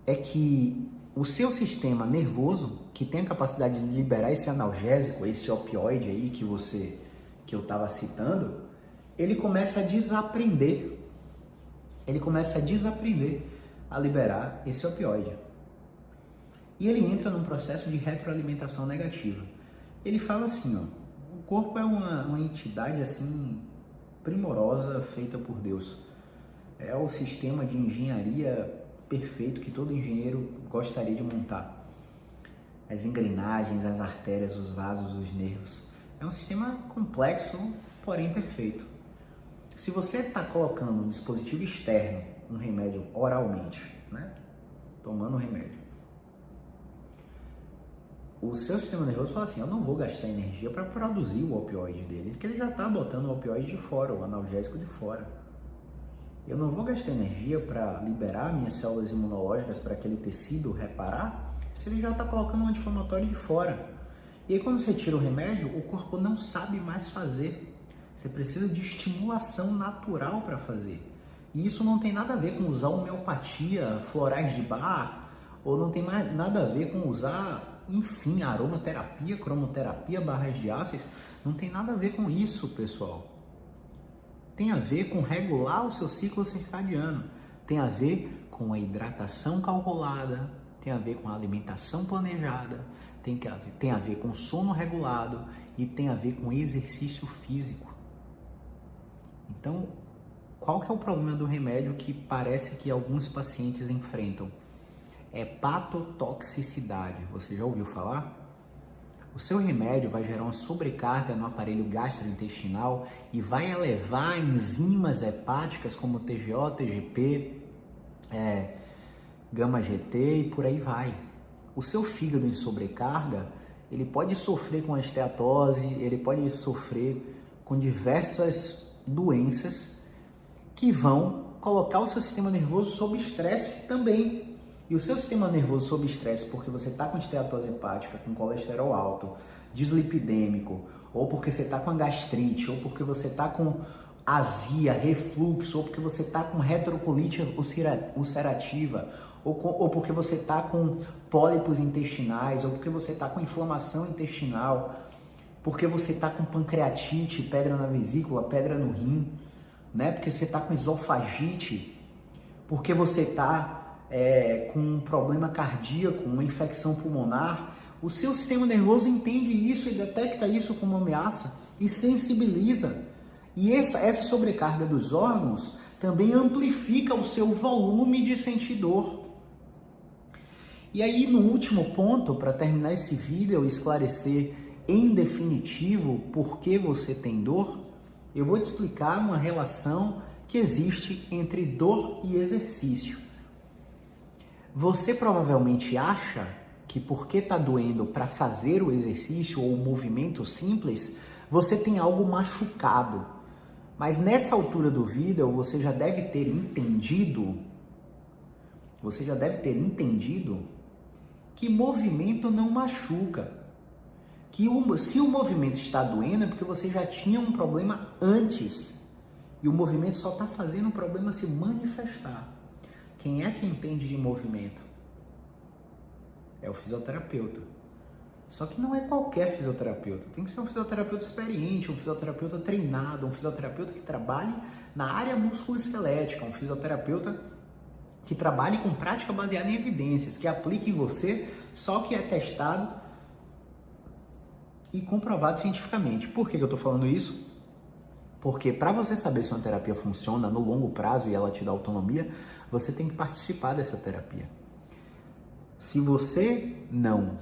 é que o seu sistema nervoso, que tem a capacidade de liberar esse analgésico, esse opioide aí que eu estava citando, ele começa a desaprender. Ele começa a desaprender a liberar esse opioide. E ele entra num processo de retroalimentação negativa. Ele fala assim, o corpo é uma entidade assim primorosa feita por Deus. É o sistema de engenharia perfeito que todo engenheiro gostaria de montar. As engrenagens, as artérias, os vasos, os nervos. É um sistema complexo, porém perfeito. Se você está colocando um dispositivo externo, um remédio oralmente, né? Tomando o remédio, o seu sistema nervoso fala assim, eu não vou gastar energia para produzir o opioide dele, porque ele já está botando o opioide de fora, o analgésico de fora. Eu não vou gastar energia para liberar minhas células imunológicas para aquele tecido reparar, se ele já está colocando um anti-inflamatório de fora. E aí quando você tira o remédio, o corpo não sabe mais fazer. Você precisa de estimulação natural para fazer. E isso não tem nada a ver com usar homeopatia, florais de Bach, ou não tem mais nada a ver com usar, enfim, aromaterapia, cromoterapia, barras de ácidos. Não tem nada a ver com isso, pessoal. Tem a ver com regular o seu ciclo circadiano. Tem a ver com a hidratação calculada, tem a ver com a alimentação planejada, tem a ver com sono regulado e tem a ver com exercício físico. Então, qual que é o problema do remédio que parece que alguns pacientes enfrentam? Hepatotoxicidade. Você já ouviu falar? O seu remédio vai gerar uma sobrecarga no aparelho gastrointestinal e vai elevar enzimas hepáticas como TGO, TGP, gama-GT e por aí vai. O seu fígado em sobrecarga, ele pode sofrer com esteatose, ele pode sofrer com diversas doenças que vão colocar o seu sistema nervoso sob estresse também. E o seu sistema nervoso sob estresse, porque você está com esteatose hepática, com colesterol alto, dislipidêmico, ou porque você está com gastrite, ou porque você está com azia, refluxo, ou porque você está com retrocolite ulcerativa, ou porque você está com pólipos intestinais, ou porque você está com inflamação intestinal, porque você está com pancreatite, pedra na vesícula, pedra no rim, né? Porque você está com esofagite, porque você está com um problema cardíaco, uma infecção pulmonar, o seu sistema nervoso entende isso e detecta isso como ameaça e sensibiliza. E essa sobrecarga dos órgãos também amplifica o seu volume de sentir dor. E aí, no último ponto, para terminar esse vídeo e esclarecer em definitivo por que você tem dor, eu vou te explicar uma relação que existe entre dor e exercício. Você provavelmente acha que porque está doendo para fazer o exercício ou o movimento simples, você tem algo machucado. Mas nessa altura do vídeo, você já deve ter entendido que movimento não machuca. Que se o movimento está doendo é porque você já tinha um problema antes. E o movimento só está fazendo o problema se manifestar. Quem é que entende de movimento? É o fisioterapeuta. Só que não é qualquer fisioterapeuta, tem que ser um fisioterapeuta experiente, um fisioterapeuta treinado, um fisioterapeuta que trabalhe na área musculoesquelética, um fisioterapeuta que trabalhe com prática baseada em evidências, que aplique em você só que é testado e comprovado cientificamente. Por que eu estou falando isso? Porque para você saber se uma terapia funciona no longo prazo e ela te dá autonomia, você tem que participar dessa terapia. Se você não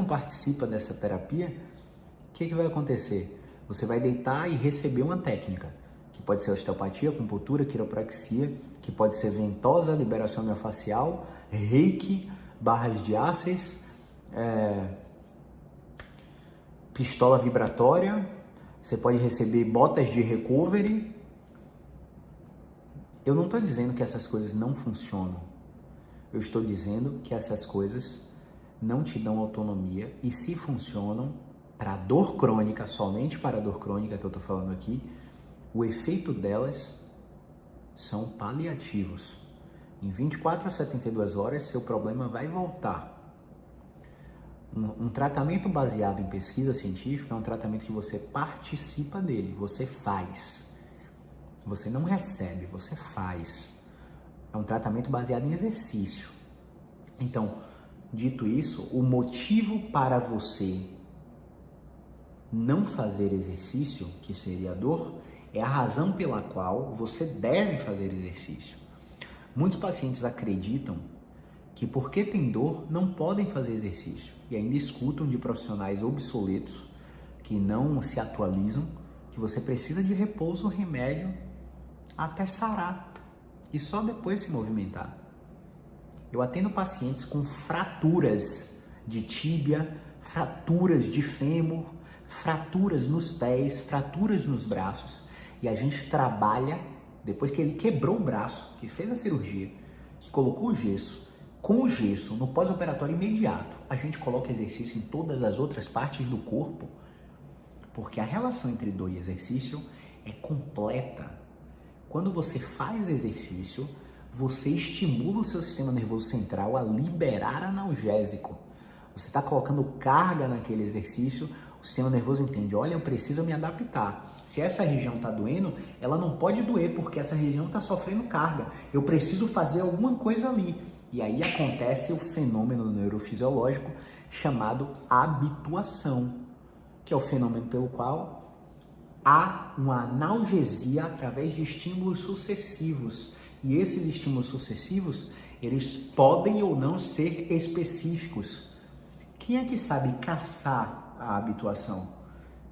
participa dessa terapia, o que vai acontecer? Você vai deitar e receber uma técnica, que pode ser osteopatia, acupuntura, quiropraxia, que pode ser ventosa, liberação miofascial, reiki, barras de ácids, pistola vibratória, você pode receber botas de recovery. Eu não estou dizendo que essas coisas não funcionam. Eu estou dizendo que essas coisas não te dão autonomia e se funcionam para dor crônica, somente para a dor crônica que eu estou falando aqui, o efeito delas são paliativos. Em 24 a 72 horas, seu problema vai voltar. Um tratamento baseado em pesquisa científica é um tratamento que você participa dele, você faz. Você não recebe, você faz. É um tratamento baseado em exercício. Então, dito isso, o motivo para você não fazer exercício, que seria a dor, é a razão pela qual você deve fazer exercício. Muitos pacientes acreditam que porque tem dor, não podem fazer exercício e ainda escutam de profissionais obsoletos que não se atualizam, que você precisa de repouso, remédio até sarar e só depois se movimentar. Eu atendo pacientes com fraturas de tíbia, fraturas de fêmur, fraturas nos pés, fraturas nos braços, e a gente trabalha, depois que ele quebrou o braço, que fez a cirurgia, que colocou o gesso, com o gesso no pós-operatório imediato, a gente coloca exercício em todas as outras partes do corpo, porque a relação entre dor e exercício é completa. Quando você faz exercício, você estimula o seu sistema nervoso central a liberar analgésico. Você está colocando carga naquele exercício, o sistema nervoso entende, olha, eu preciso me adaptar. Se essa região está doendo, ela não pode doer, porque essa região está sofrendo carga. Eu preciso fazer alguma coisa ali. E aí acontece o fenômeno neurofisiológico chamado habituação, que é o fenômeno pelo qual há uma analgesia através de estímulos sucessivos. E esses estímulos sucessivos, eles podem ou não ser específicos. Quem é que sabe caçar a habituação?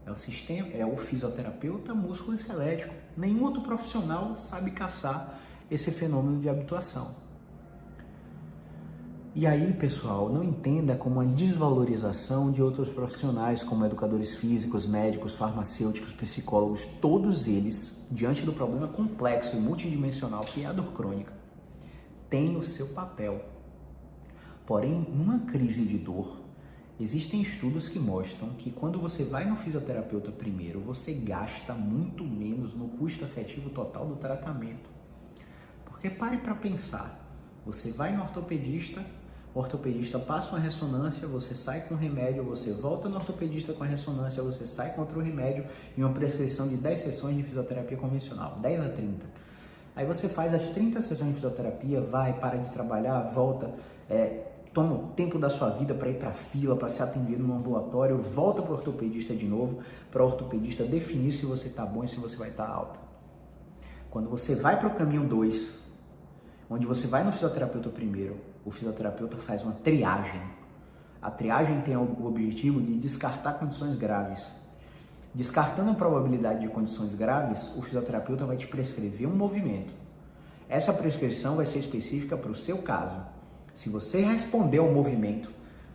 É o fisioterapeuta músculo-esquelético. Nenhum outro profissional sabe caçar esse fenômeno de habituação. E aí, pessoal, não entenda como uma desvalorização de outros profissionais, como educadores físicos, médicos, farmacêuticos, psicólogos, todos eles, diante do problema complexo e multidimensional que é a dor crônica, têm o seu papel. Porém, numa crise de dor, existem estudos que mostram que quando você vai no fisioterapeuta primeiro, você gasta muito menos no custo efetivo total do tratamento. Porque pare para pensar, você vai no ortopedista, o ortopedista passa uma ressonância, você sai com remédio, você volta no ortopedista com a ressonância, você sai com outro remédio e uma prescrição de 10 sessões de fisioterapia convencional, 10 a 30. Aí você faz as 30 sessões de fisioterapia, vai, para de trabalhar, volta, toma o tempo da sua vida para ir para a fila, para ser atendido no ambulatório, volta para o ortopedista de novo, para o ortopedista definir se você está bom e se você vai estar alta. Quando você vai para o caminho 2, onde você vai no fisioterapeuta primeiro, o fisioterapeuta faz uma triagem. A triagem tem o objetivo de descartar condições graves. Descartando a probabilidade de condições graves, o fisioterapeuta vai te prescrever um movimento. Essa prescrição vai ser específica para o seu caso. Se você responder ao movimento,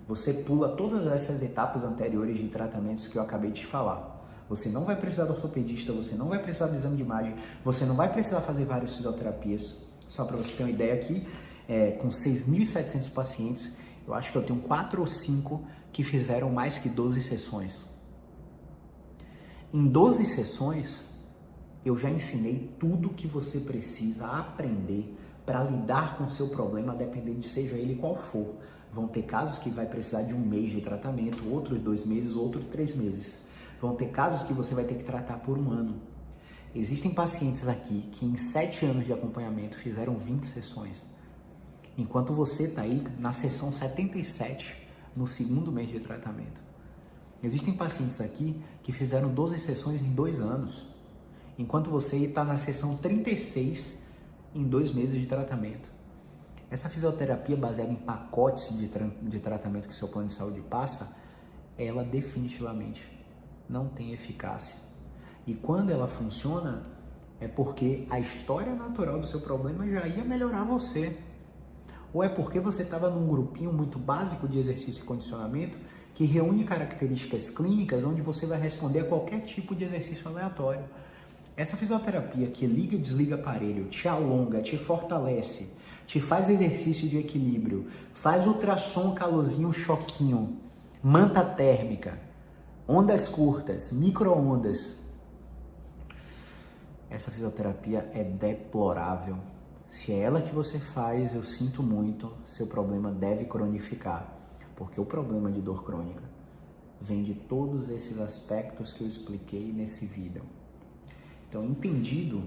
você pula todas essas etapas anteriores de tratamentos que eu acabei de te falar. Você não vai precisar do ortopedista, você não vai precisar do exame de imagem, você não vai precisar fazer várias fisioterapias. Só para você ter uma ideia aqui, com 6.700 pacientes, eu acho que eu tenho 4 ou 5 que fizeram mais que 12 sessões. Em 12 sessões, eu já ensinei tudo que você precisa aprender para lidar com o seu problema, dependendo de seja ele qual for. Vão ter casos que vai precisar de 1 mês de tratamento, outros 2 meses, outros 3 meses. Vão ter casos que você vai ter que tratar por 1 ano. Existem pacientes aqui que em 7 anos de acompanhamento fizeram 20 sessões. Enquanto você está aí na sessão 77, no 2º mês de tratamento. Existem pacientes aqui que fizeram 12 sessões em 2 anos. Enquanto você está na sessão 36 em 2 meses de tratamento. Essa fisioterapia baseada em pacotes de tratamento que seu plano de saúde passa, ela definitivamente não tem eficácia. E quando ela funciona, é porque a história natural do seu problema já ia melhorar você. Ou é porque você estava num grupinho muito básico de exercício e condicionamento que reúne características clínicas onde você vai responder a qualquer tipo de exercício aleatório. Essa fisioterapia que liga e desliga aparelho, te alonga, te fortalece, te faz exercício de equilíbrio, faz ultrassom, calorzinho, choquinho, manta térmica, ondas curtas, micro-ondas. Essa fisioterapia é deplorável. Se é ela que você faz, eu sinto muito, seu problema deve cronificar, porque o problema de dor crônica vem de todos esses aspectos que eu expliquei nesse vídeo. Então, entendido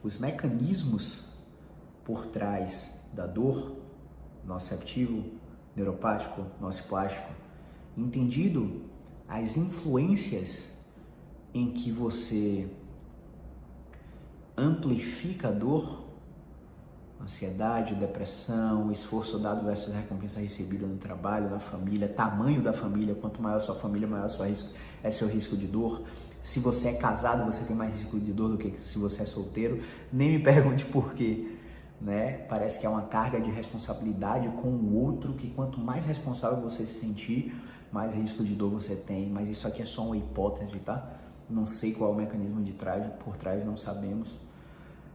os mecanismos por trás da dor, nociceptivo, neuropático, nociplástico, entendido as influências em que você amplifica a dor, ansiedade, depressão, esforço dado versus recompensa recebida no trabalho, na família, tamanho da família, quanto maior a sua família, maior é seu risco de dor. Se você é casado, você tem mais risco de dor do que se você é solteiro. Nem me pergunte por quê, né? Parece que é uma carga de responsabilidade com o outro, que quanto mais responsável você se sentir, mais risco de dor você tem. Mas isso aqui é só uma hipótese, tá? Não sei qual é o mecanismo por trás, não sabemos.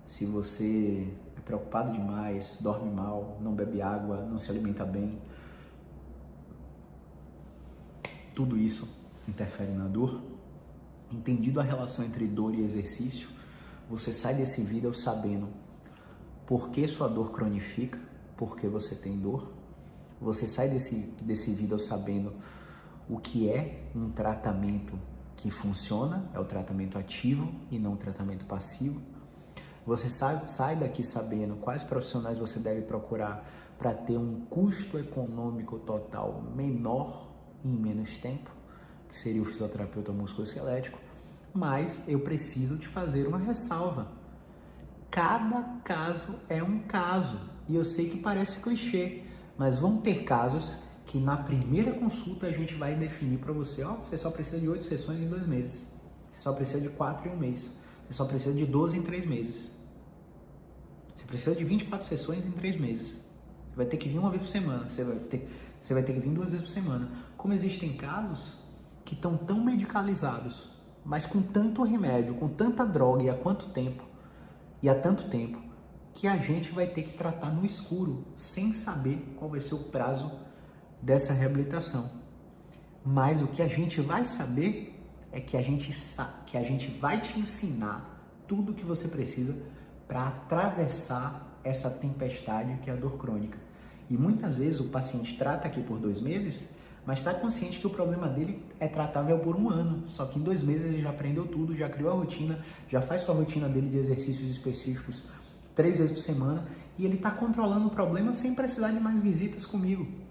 Se você é preocupado demais, dorme mal, não bebe água, não se alimenta bem, tudo isso interfere na dor. Entendido a relação entre dor e exercício, você sai desse vídeo sabendo por que sua dor cronifica, por que você tem dor. Você sai desse vídeo sabendo o que é um tratamento que funciona, é o tratamento ativo e não o tratamento passivo. Você sai daqui sabendo quais profissionais você deve procurar para ter um custo econômico total menor em menos tempo, que seria o fisioterapeuta musculoesquelético, mas eu preciso te fazer uma ressalva. Cada caso é um caso, e eu sei que parece clichê, mas vão ter casos que na primeira consulta a gente vai definir para você, ó, você só precisa de 8 sessões em 2 meses, você só precisa de 4 em 1 mês, você só precisa de 12 em 3 meses, você precisa de 24 sessões em 3 meses, você vai ter que vir 1 vez por semana, você vai ter que vir 2 vezes por semana. Como existem casos que estão tão medicalizados, mas com tanto remédio, com tanta droga e há tanto tempo, que a gente vai ter que tratar no escuro, sem saber qual vai ser o prazo dessa reabilitação. Mas o que a gente vai saber é que a gente vai te ensinar tudo o que você precisa para atravessar essa tempestade que é a dor crônica. E muitas vezes o paciente trata aqui por 2 meses, mas está consciente que o problema dele é tratável por 1 ano. Só que em 2 meses ele já aprendeu tudo, já criou a rotina, já faz sua rotina dele de exercícios específicos 3 vezes por semana e ele está controlando o problema sem precisar de mais visitas comigo.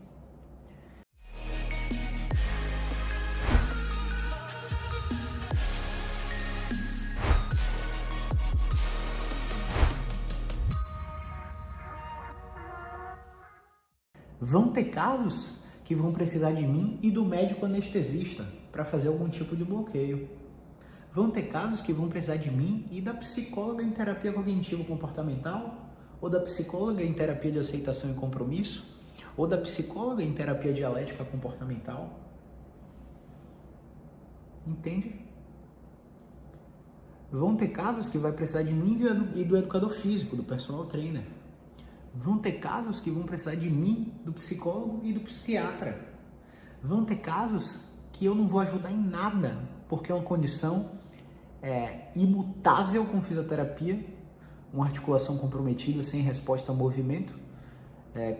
Vão ter casos que vão precisar de mim e do médico anestesista para fazer algum tipo de bloqueio. Vão ter casos que vão precisar de mim e da psicóloga em terapia cognitivo-comportamental, ou da psicóloga em terapia de aceitação e compromisso, ou da psicóloga em terapia dialética comportamental. Entende? Vão ter casos que vai precisar de mim e do educador físico, do personal trainer. Vão ter casos que vão precisar de mim, do psicólogo e do psiquiatra. Vão ter casos que eu não vou ajudar em nada, porque é uma condição imutável com fisioterapia, uma articulação comprometida sem resposta ao movimento,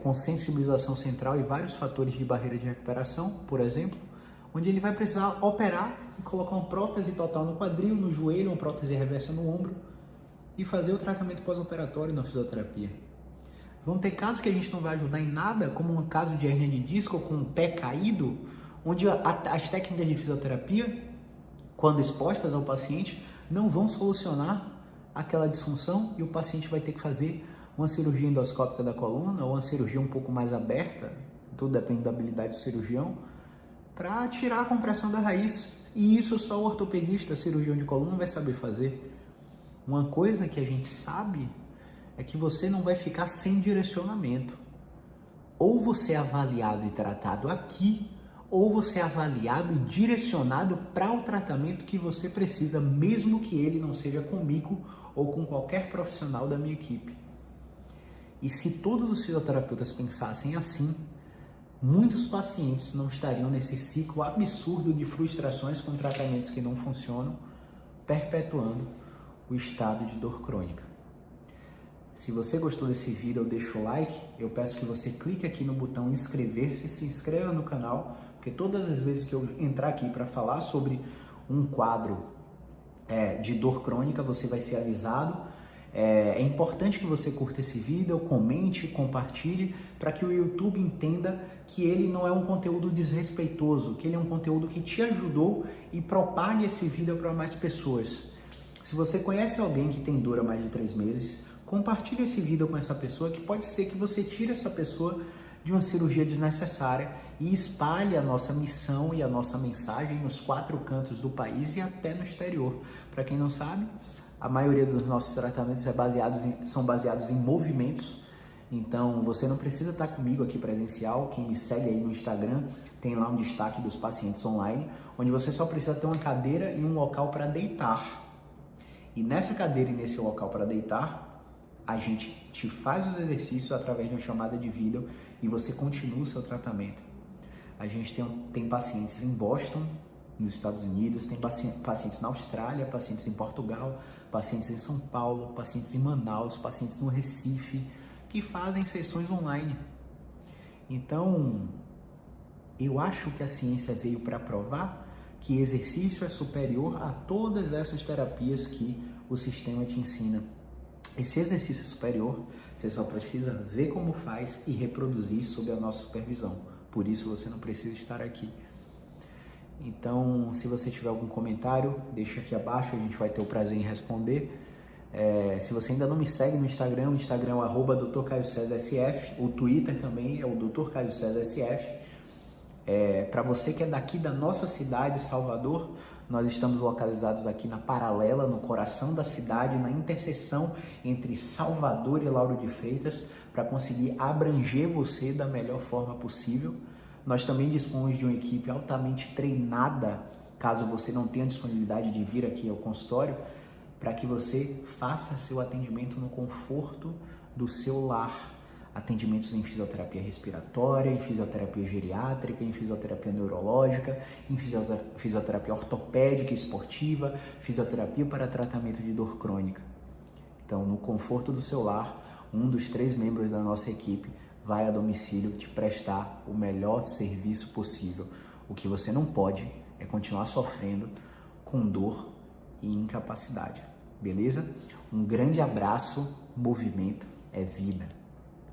com sensibilização central e vários fatores de barreira de recuperação, por exemplo, onde ele vai precisar operar e colocar uma prótese total no quadril, no joelho, uma prótese reversa no ombro e fazer o tratamento pós-operatório na fisioterapia. Vão ter casos que a gente não vai ajudar em nada, como um caso de hernia de disco com o pé caído, onde as técnicas de fisioterapia, quando expostas ao paciente, não vão solucionar aquela disfunção e o paciente vai ter que fazer uma cirurgia endoscópica da coluna ou uma cirurgia um pouco mais aberta, tudo depende da habilidade do cirurgião, para tirar a compressão da raiz. E isso só o ortopedista, cirurgião de coluna, vai saber fazer. Uma coisa que a gente sabe é que você não vai ficar sem direcionamento. Ou você é avaliado e tratado aqui, ou você é avaliado e direcionado para o tratamento que você precisa, mesmo que ele não seja comigo ou com qualquer profissional da minha equipe. E se todos os fisioterapeutas pensassem assim, muitos pacientes não estariam nesse ciclo absurdo de frustrações com tratamentos que não funcionam, perpetuando o estado de dor crônica. Se você gostou desse vídeo, deixa o like. Eu peço que você clique aqui no botão inscrever-se e se inscreva no canal, porque todas as vezes que eu entrar aqui para falar sobre um quadro de dor crônica, você vai ser avisado. É importante que você curta esse vídeo, comente, compartilhe, para que o YouTube entenda que ele não é um conteúdo desrespeitoso, que ele é um conteúdo que te ajudou e propague esse vídeo para mais pessoas. Se você conhece alguém que tem dor há mais de 3 meses, compartilhe esse vídeo com essa pessoa, que pode ser que você tire essa pessoa de uma cirurgia desnecessária e espalhe a nossa missão e a nossa mensagem nos 4 cantos do país e até no exterior. Para quem não sabe, a maioria dos nossos tratamentos são baseados em movimentos, então você não precisa estar comigo aqui presencial. Quem me segue aí no Instagram tem lá um destaque dos pacientes online, onde você só precisa ter uma cadeira e um local para deitar. E nessa cadeira e nesse local para deitar, a gente te faz os exercícios através de uma chamada de vídeo e você continua o seu tratamento. A gente tem pacientes em Boston, nos Estados Unidos, tem pacientes na Austrália, pacientes em Portugal, pacientes em São Paulo, pacientes em Manaus, pacientes no Recife, que fazem sessões online. Então, eu acho que a ciência veio para provar que exercício é superior a todas essas terapias que o sistema te ensina. Esse exercício é superior, você só precisa ver como faz e reproduzir sob a nossa supervisão. Por isso você não precisa estar aqui. Então, se você tiver algum comentário, deixa aqui abaixo, a gente vai ter o prazer em responder. Se você ainda não me segue no Instagram, o Instagram é o @Dr. Caio César SF, o Twitter também é o Dr. Caio César SF. Para você que é daqui da nossa cidade, Salvador, nós estamos localizados aqui na Paralela, no coração da cidade, na interseção entre Salvador e Lauro de Freitas, para conseguir abranger você da melhor forma possível. Nós também dispomos de uma equipe altamente treinada, caso você não tenha disponibilidade de vir aqui ao consultório, para que você faça seu atendimento no conforto do seu lar. Atendimentos em fisioterapia respiratória, em fisioterapia geriátrica, em fisioterapia neurológica, em fisioterapia ortopédica e esportiva, fisioterapia para tratamento de dor crônica. Então, no conforto do seu lar, um dos 3 membros da nossa equipe vai a domicílio te prestar o melhor serviço possível. O que você não pode é continuar sofrendo com dor e incapacidade, beleza? Um grande abraço, movimento é vida.